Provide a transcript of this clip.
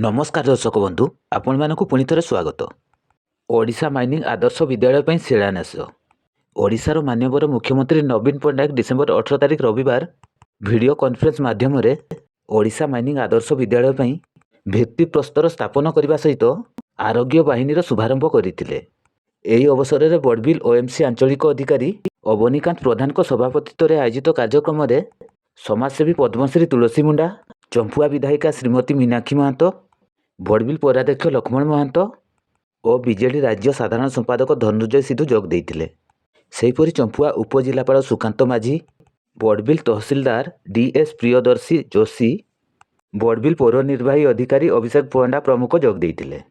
नमस्कार दर्शक बंधु आपण मानक पुणी थे स्वागत। ओडिशा माइनिंग आदर्श विद्यालय पर शिलान्यास। ओडिशार माननीय मुख्यमंत्री नवीन पट्टनायक डिसेम्बर 18 तारिख रविवार वीडियो कॉन्फ्रेंस माध्यम ओडिशा माइनिंग आदर्श विद्यालय पर भित्तिप्रस्तर स्थापन करने सहित आरोग्य बाहिनी शुभारंभ करते। यही अवसर में बड़बिल ओएमसी आंचलिक अधिकारी अवनीकांत प्रधान सभापतित्व आयोजित कार्यक्रम में समाजसेवी पद्मश्री तुलसी मुंडा, चंपुआ विधायिका श्रीमती मीनाक्षी महंतो, बड़बिल पौराध्यक्ष लक्ष्मण महंतो और बीजेडी राज्य साधारण संपादक धनुजय सिद्धू जोग देते। सेहीपरि चंपुआ उपजिलापाल सुकांत माझी, बड़बिल तहसिलदार डीएस प्रियदर्शी जोशी, बड़बिल पौर निर्वाही अधिकारी अभिषेक पंडा प्रमुख जोग देते।